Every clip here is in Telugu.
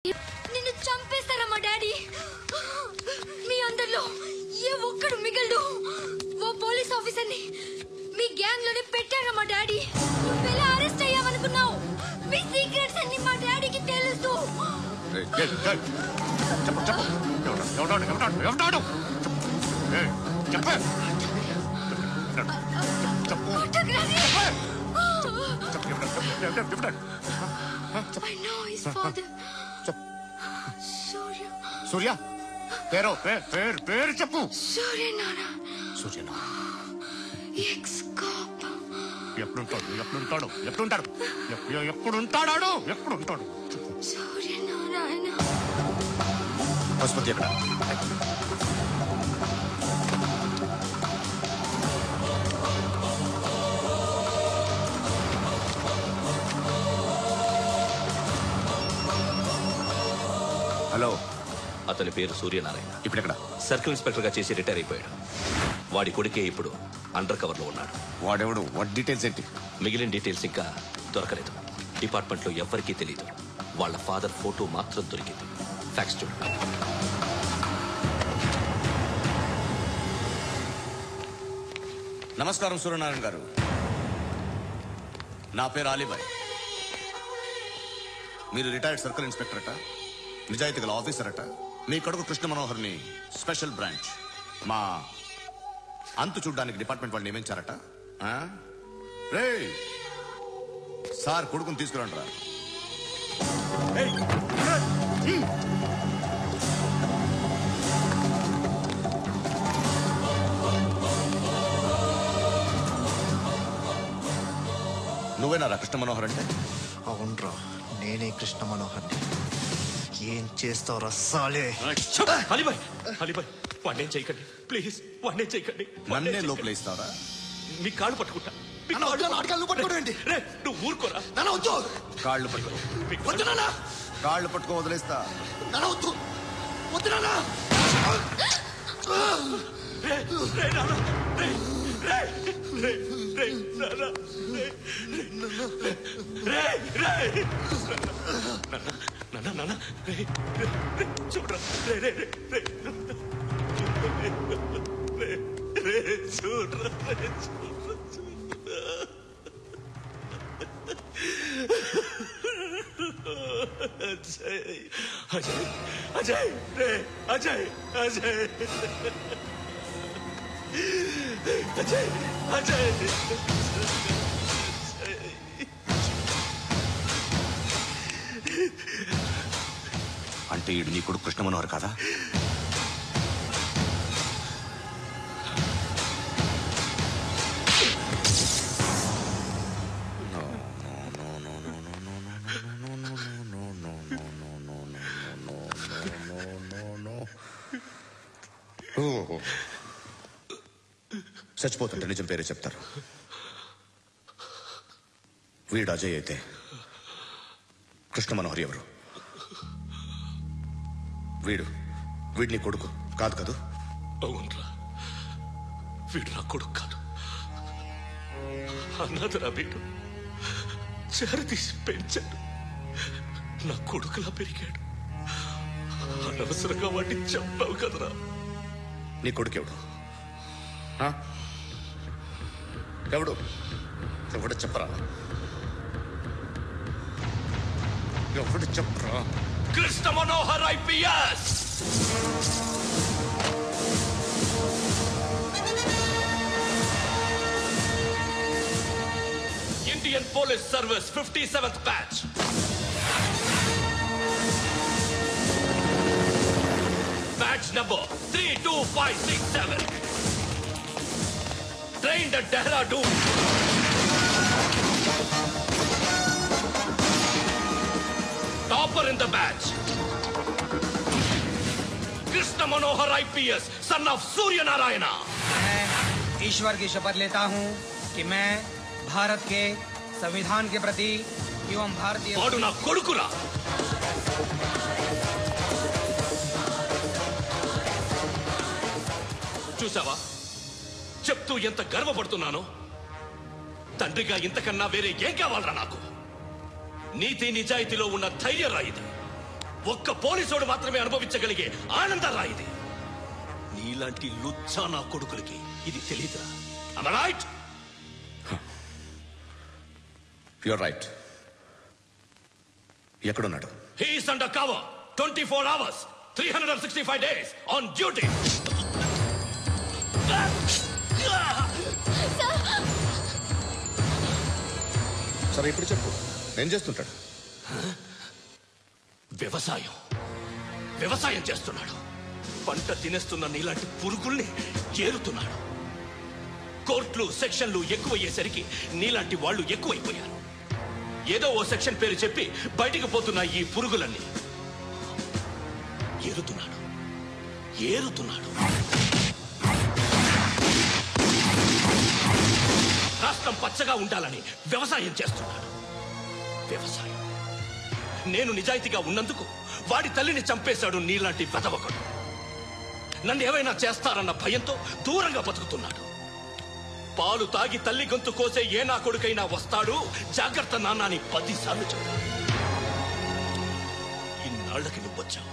నిన్ను చంపేస్తారా మా డాడీ? మీ అందరిలో ఏ ఒక్కడు మిగలడు. ఓ పోలీస్ ఆఫీసర్ని మీ గ్యాంగ్ లోనే పెట్టారా మా డాడీ? నువ్వెలా అరెస్ట్ అయ్యావనుకున్నావు? మీ సీక్రెట్స్ అన్ని మా డాడీకి తెలుసు. సూర్య పేరు పేరు చెప్పు. సూర్యనారాయణ ఎప్పుడుంటాడు సూర్యనారాయణ. పశుపతి ఎక్కడ? హలో, అతని పేరు సూర్యనారాయణ. ఇప్పుడు ఎక్కడ? సర్కిల్ ఇన్స్పెక్టర్ గా చేసి రిటైర్ అయిపోయాడు. వాడి కొడుకే ఇప్పుడు అండర్ కవర్ లో ఉన్నాడు. వాడెవడు? వాట్ డీటెయిల్స్ ఏంటి? మిగిలిన డీటెయిల్స్ ఇంకా దొరకలేదు. డిపార్ట్మెంట్ లో ఎవ్వరికీ తెలియదు. వాళ్ళ ఫాదర్ ఫోటో మాత్రం దొరికింది. ఫ్యాక్స్ చూడు. నమస్కారం సూర్యనారాయణ గారు. నా పేరు అలీబాయ్. మీరు రిటైర్డ్ సర్కిల్ ఇన్స్పెక్టర్ అట, నిజాయితీ గల ఆఫీసర్ అట. మీ కొడుకు కృష్ణ మనోహర్ని స్పెషల్ బ్రాంచ్ మా అంతు చూడ్డానికి డిపార్ట్మెంట్ వాళ్ళు నియమించారట. రే సార్, కొడుకుని తీసుకురండి రా. నువ్వేనా కృష్ణ మనోహర్ అంటే? అవునరా, నేనే కృష్ణ మనోహర్ని. ఏం చేస్తావు సాలే? వాడినే చేయకండి ప్లీజ్, వాడినే చేయకండి. నన్నే లోపల ఇస్తావరా? మీ కాళ్ళు పట్టుకుంటా. నువ్వు ఊరుకోరా. కాళ్ళు పట్టుకో. కాళ్ళు పట్టుకో వదిలేస్తా. చూడరా, అజయ్ అజయ్ అజయ్ అజయ్ అజయ్ అంటే ఈడు నీ కొడుకు కృష్ణ మనోహర్ కాదా? చచ్చిపోతుంటే నిజం పేరే చెప్తారు. వీడు అజయ్ అయితే కృష్ణ మనోహర్ ఎవరు? వీడు నీ కొడుకు కాదు కదూ? అవునరా, వీడు నా కొడుకు కాదు. అన్నదరా వీడు. చేరతీసి పెంచాడు. నా కొడుకులా పెరిగాడు. అనవసరంగా వాడిని చంపావు కదరా. నీ కొడుకు ఎవడు? ఎవడు? ఎవడు చెప్పరా? ఎవడు చెప్పరా? Krishna Manohar IPS. Indian Police Service 57th batch. Batch number 32567. Trained at Dehradun. Topper in the batch. Krishna Manohar IPS, son of Surya Narayana. मैं ईश्वर की शपथ लेता हूँ कि मैं भारत के संविधान के प्रति एवं भारतीय वाडु ना कोडुकुरा. చూసావా, చెప్తూ ఎంత గర్వపడుతున్నానో. తండ్రిగా ఇంతకన్నా వేరే ఏం కావాలరా నాకు? నీతి నిజాయితీలో ఉన్న ధైర్యం రా ఇది. ఒక్క పోలీసోడు మాత్రమే అనుభవించగలిగే ఆనందరా ఇది. నీలాంటి లుచ్చా నా కొడుకులకి ఇది తెలీదురా. Am I right? You're right. ఎక్కడున్నాడు? He is under cover 24 hours 365 days on duty. సరే ఇప్పుడు చెప్పు, ఏం చేస్తుంటాడు? వ్యవసాయం చేస్తున్నాడు. పంట తినేస్తున్న నీలాంటి పురుగుల్ని చేరుతున్నాడు. కోర్టులు సెక్షన్లు ఎక్కువయ్యేసరికి నీలాంటి వాళ్ళు ఎక్కువైపోయారు. ఏదో ఓ సెక్షన్ పేరు చెప్పి బయటికి పోతున్న ఈ పురుగులన్నీ ఏరుతున్నాడు. రాష్ట్రం పచ్చగా ఉండాలని వ్యవసాయం చేస్తున్నాడు. నేను నిజాయితీగా ఉన్నందుకు వాడి తల్లిని చంపేశాడు నీలాంటి వెధవకుడు. నన్ను ఏమైనా చేస్తారన్న భయంతో దూరంగా బతుకుతున్నాడు. పాలు తాగి తల్లి గొంతు కోసే ఏ నా కొడుకైనా వస్తాడు, జాగ్రత్త నాన్న అని 10 సార్లు చెప్పాడు. ఇన్నాళ్ళకి నువ్వు వచ్చావు.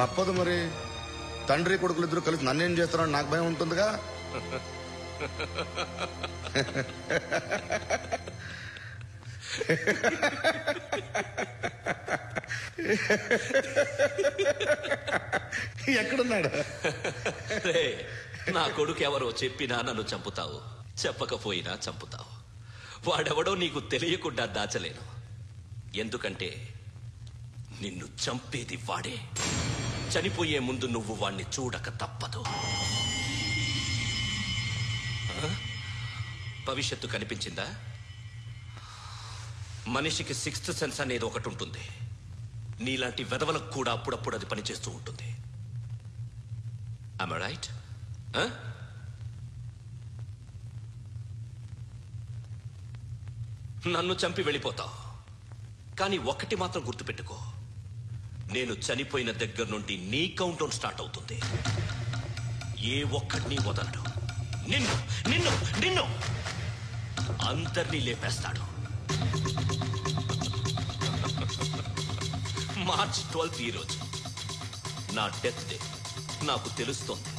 తప్పదు మరి, తండ్రి కొడుకులు ఇద్దరు కలిసి నన్నేం చేస్తారని నాకు భయం ఉంటుందిగా. ఎక్కడున్నాడు? నా కొడుకు ఎవరో చెప్పినా నన్ను చంపుతావు, చెప్పకపోయినా చంపుతావు. వాడెవడో నీకు తెలియకుండా దాచలేను. ఎందుకంటే నిన్ను చంపేది వాడే. చనిపోయే ముందు నువ్వు వాణ్ణి చూడక తప్పదు. భవిష్యత్తు కనిపించిందా? మనిషికి 6th సెన్స్ అనేది ఒకటి ఉంటుంది. నీలాంటి వెధవలకు కూడా అప్పుడప్పుడు అది పనిచేస్తూ ఉంటుంది. Am I right? నన్ను చంపి వెళ్ళిపోతావు, కానీ ఒక్కటి మాత్రం గుర్తుపెట్టుకో, నేను చనిపోయిన దగ్గర నుండి నీ కౌంట్ డౌన్ స్టార్ట్ అవుతుంది. ఏ ఒక్కడిని వదలడు. నిన్ను అందరినీ లేపేస్తాడు. మార్చ్ 12 ఈ రోజు నా డెత్ డే. నాకు తెలుస్తోంది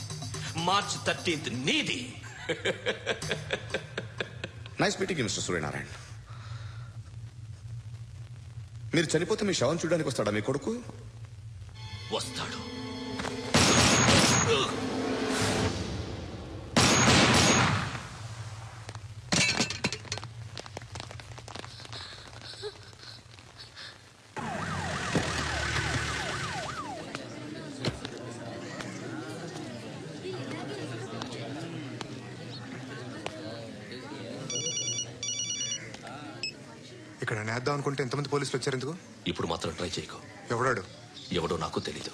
మార్చ్ 13th నీది. Nice meeting mister Suryanarayana. మీరు చనిపోతే మీ శవం చూడడానికి వస్తాడా మీ కొడుకు? వస్తాడు. ఇక్కడ నేద్దాం అనుకుంటే ఎంతమంది పోలీసులు వచ్చారు ఎందుకు? ఇప్పుడు మాత్రం ట్రై చేయకు. ఎవడో నాకు తెలీదు.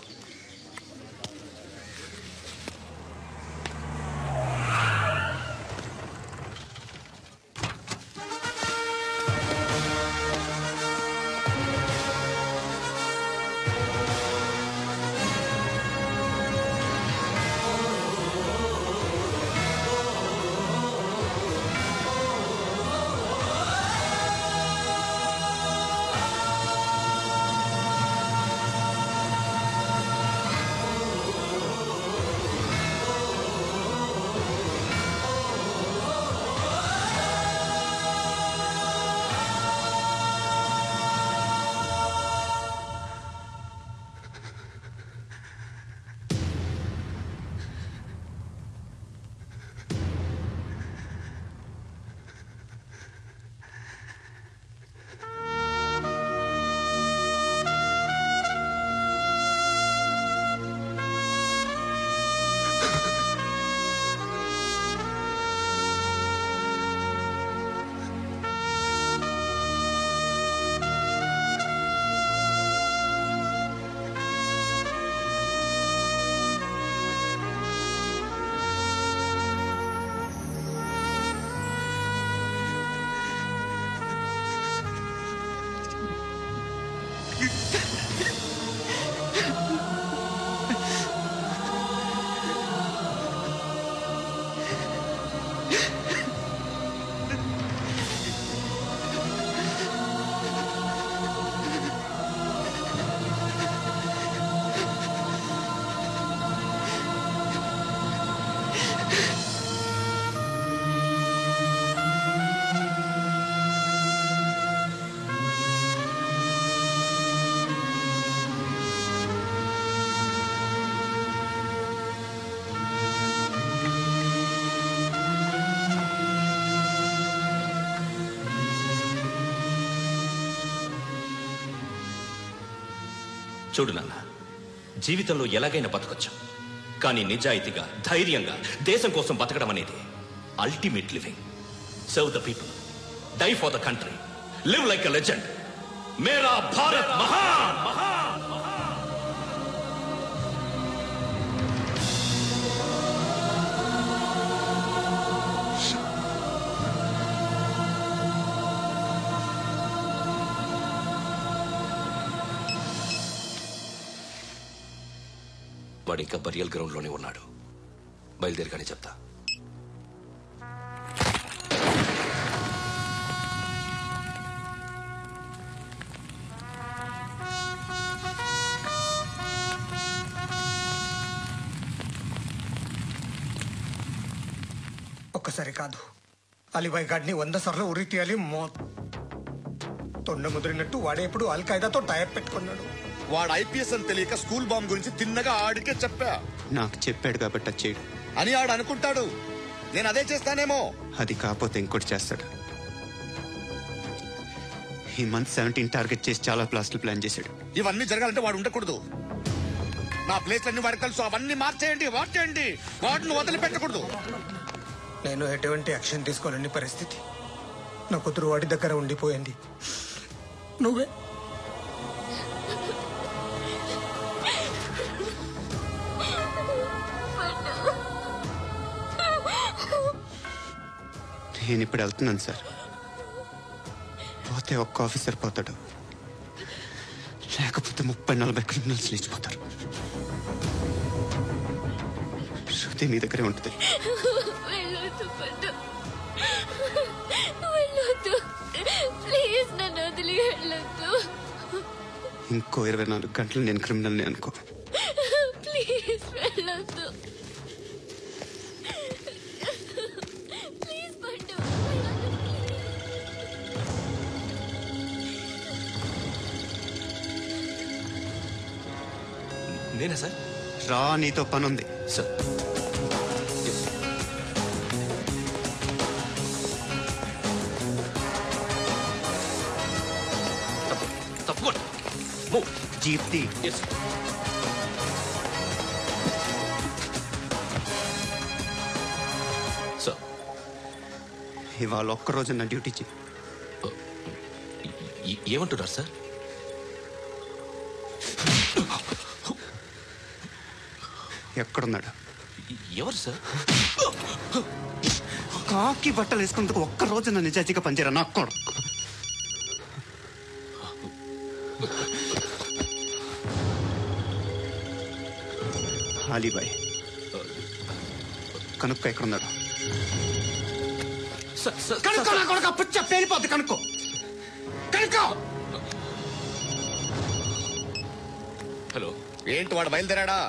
చూడు నాన్న, జీవితంలో ఎలాగైనా బతకొచ్చు, కానీ నిజాయితీగా ధైర్యంగా దేశం కోసం బతకడం అనేది ultimate living. Serve the people, die for the country, live like a legend. మేరా భారత్ మహాన్. వాడు ఇంకా బరియల్ గ్రౌండ్ లోనే ఉన్నాడు. బయలుదేరగానే చెప్తా. ఒక్కసారి కాదు, అలీబాయ్ గాడిని 100 సార్లు ఉరి తీయాలి. తొండ ముదిరినట్టు వాడేప్పుడు అల్ఖైదాతో టైప్ పెట్టుకున్నాడు. వాడు ఐపీఎస్ అని తెలియక స్కూల్ బాంబ్ గురించి తిన్నగా ఆడికే చెప్పా. నాకు చెప్పాడు కాబట్టి అది చేయడు అని ఆడు అనుకుంటాడు. నేను అదే చేస్తానేమో. అది కాకపోతే ఇంకోటి చేస్తాడు. ఈ మంత్ 17 టార్గెట్ చేసి చాలా ప్లాస్టులు ప్లాన్ చేశాడు. ఇవన్నీ జరగాలంటే వాడు ఉండకూడదు. నా ప్లేస్లన్నీ వాడికి తెలుసు. అవన్నీ మార్చేయండి, వాటిని వదిలిపెట్టకూడదు. నేను ఎటువంటి యాక్షన్ తీసుకోలేని పరిస్థితి. నా కూతురు వాడి దగ్గర ఉండిపోయింది. నువ్వే నేను ఇప్పుడు వెళ్తున్నాను సార్. పోతే ఒక్క ఆఫీసర్ పోతాడు, లేకపోతే 30-40 క్రిమినల్స్ లేచిపోతారు. శృతి నీ దగ్గరే ఉంటుంది. వెళ్ళొద్దు పద్దు, వెళ్ళొద్దు ప్లీజ్, నన్ను వదిలి వెళ్ళొద్దు. ఇంకో 24 గంటలు నేను క్రిమినల్ని అనుకో. ప్లీజ్ వెళ్ళొద్దు, ప్లీజ్ పద్దు. నేనా సార్? రా, నీతో పని ఉంది సార్. తప్పకుండా జీప్ తీ. సార్, ఇవాళ ఒక్కరోజు నా డ్యూటీ చేయి. ఏమంటున్నారు సార్? ఎక్కడున్నాడు? ఎవరు సార్? కాకి బట్టలు వేసుకున్నందుకు ఒక్కరోజు నా నిజాయితీగా పనిచేయరా నాకు కూడా. అలీబాయ్ కనుక్కో ఎక్కడున్నాడు. కనుక్కో నా కొడుకు, పుచ్చ పేలిపోద్ది. కనుక్కో. హలో, ఏంటి వాడు బయలుదేరాడా?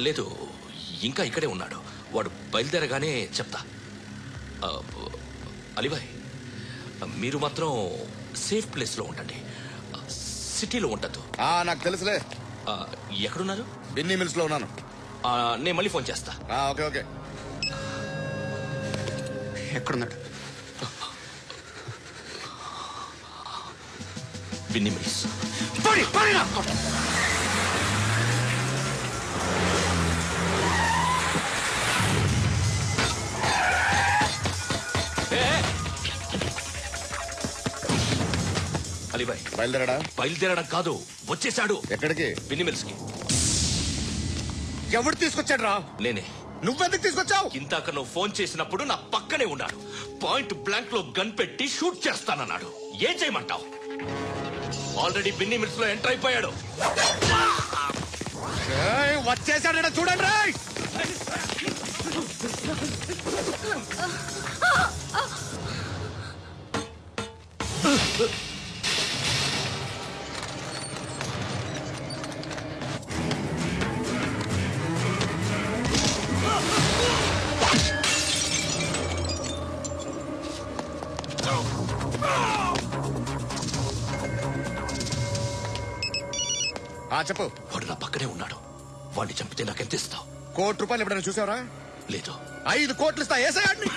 లేదు, ఇంకా ఇక్కడే ఉన్నాడు. వాడు బయలుదేరగానే చెప్తా. అలీబాయ్, మీరు మాత్రం సేఫ్ ప్లేస్ లో ఉండండి, సిటీలో ఉండద్దు. నాకు తెలుసులే. ఎక్కడున్నారు? బిన్నీ మిల్స్ లో ఉన్నాను. నేను మళ్ళీ ఫోన్ చేస్తా. ఓకే. ఎక్కడున్నాడు? బిన్నీ మిల్స్. అలీబాయ్ బయలుదేరడం కాదు, వచ్చేసాడు. ఎక్కడికి? బిన్నీ మిల్స్ కి. ఎవడు తీసుకొచ్చాడు రా? నేనే. నువ్వెందుకు తీసుకొచ్చావు? ఇందాక నువ్వు ఫోన్ చేసినప్పుడు నా పక్కనే ఉన్నాడు. పాయింట్ బ్లాంక్ లో గన్ పెట్టి షూట్ చేస్తానన్నాడు. ఏం చేయమంటావు? ఆల్రెడీ బిన్నీ మిల్స్ లో ఎంటర్ అయిపోయాడు. వచ్చేసాడ చూడండి రా. చెప్పు. వాడు నా పక్కనే ఉన్నాడు. వాడిని చంపితే నాకెంత ఇస్తావు? ₹1 కోటి ఎప్పుడైనా చూసావరా? లేదు. 5 కోట్లు ఇస్తా. ఏసాయాడిని.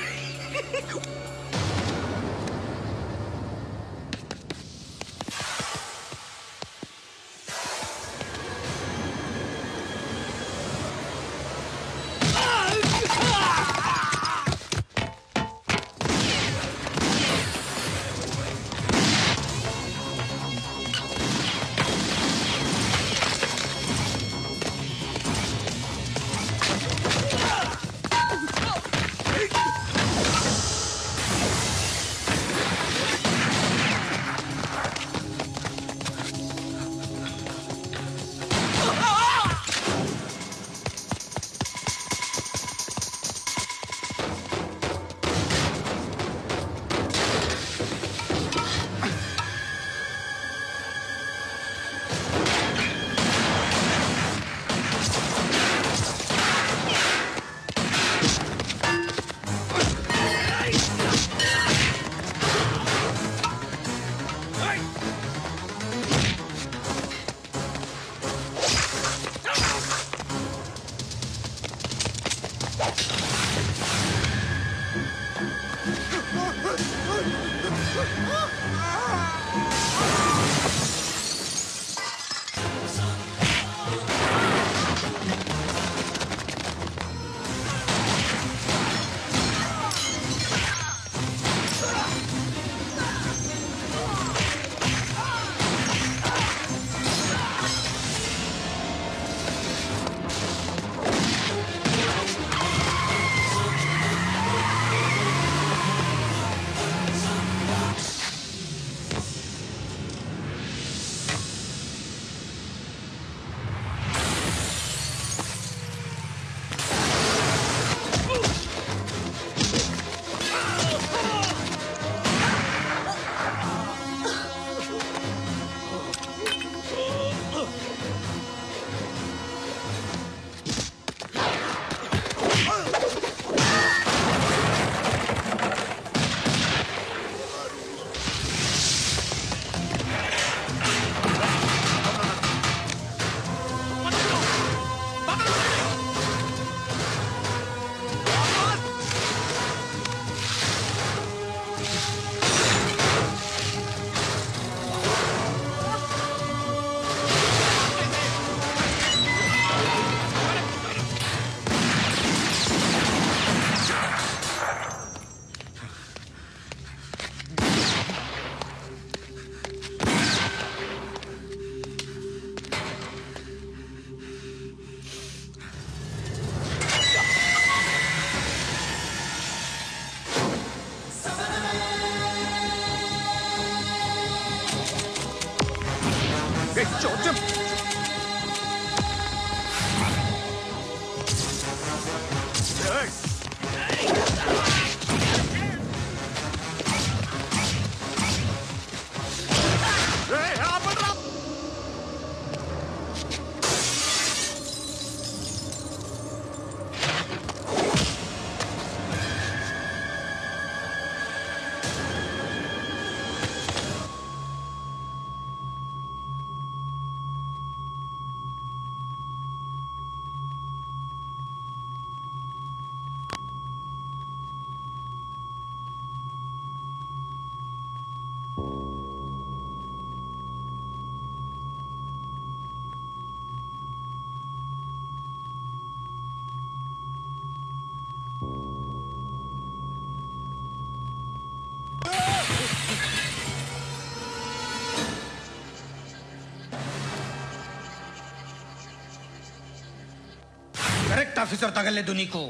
करेक्ट ऑफिसर तगलेदु नीको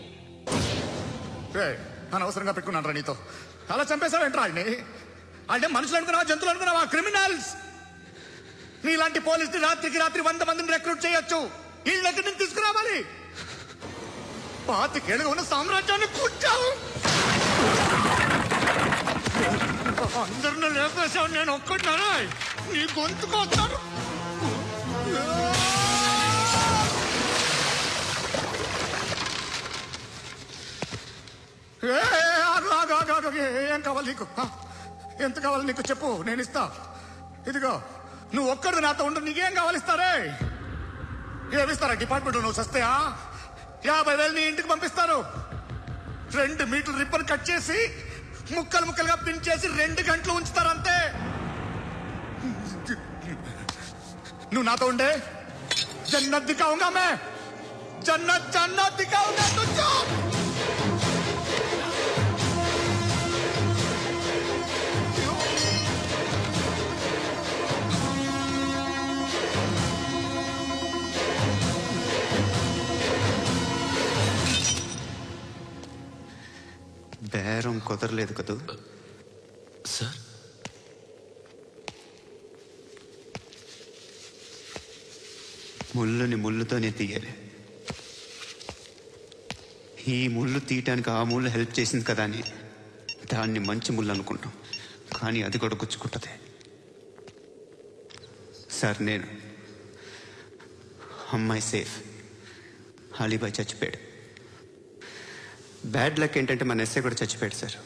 అనవసరంగా పెట్టుకున్నాను రా నీతో. అలా చంపేశావేంట్రా ఆయన్ని? అంటే మనుషులు అనుకున్నావా, జంతువులు అనుకున్నావా? క్రిమినల్స్. నీలాంటి పోలీసులు రాత్రికి రాత్రి 100 మందిని రిక్రూట్ చేయొచ్చు. వీళ్ళ దగ్గర నుంచి తీసుకురావాలి. 25 ఏళ్ళుగా ఉన్న సామ్రాజ్యాన్ని కూర్చావు. అందరిని లేపేశావు, నేను ఒక్కడినారా? నీ గొంతుకొస్తాను. ఏం కావాలి నీకు? ఎంత కావాలి నీకు చెప్పు, నేను ఇస్తా. ఇదిగో నువ్వు ఒక్కడు నాతో ఉండు, నీకేం కావాలిస్తారే? ఏమిస్తారా డిపార్ట్మెంట్? నువ్వు సస్తేయా? 50,000 నీ ఇంటికి పంపిస్తారు. 2 మీటర్లు రిబ్బన్ కట్ చేసి ముక్కలు ముక్కలుగా పిన్ చేసి 2 గంటలు ఉంచుతారు అంతే. నువ్వు నాతో ఉండే జన్నత్ దిఖాऊंगा मैं, జన్నత్ జన్నత్ దిఖాऊंगा तुझको. బేరం కుదరలేదు కదూ సార్? ముళ్ళుని ముళ్ళుతోనే తీయాలి. ఈ ముళ్ళు తీయటానికి ఆ ముళ్ళు హెల్ప్ చేసింది కదా అని దాన్ని మంచి ముళ్ళు అనుకుంటాం, కానీ అది కూడా గుచ్చుకుంటుంది. సార్, నేను అమ్మాయి సేఫ్, అలీబాయ్ చచ్చిపోయాడు. బ్యాడ్ లక్ ఏంటంటే మన ఎస్ఐ కూడా చచ్చిపోయాడు సార్.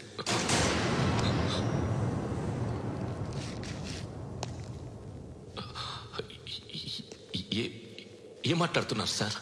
ఏం మాట్లాడుతున్నారు సార్?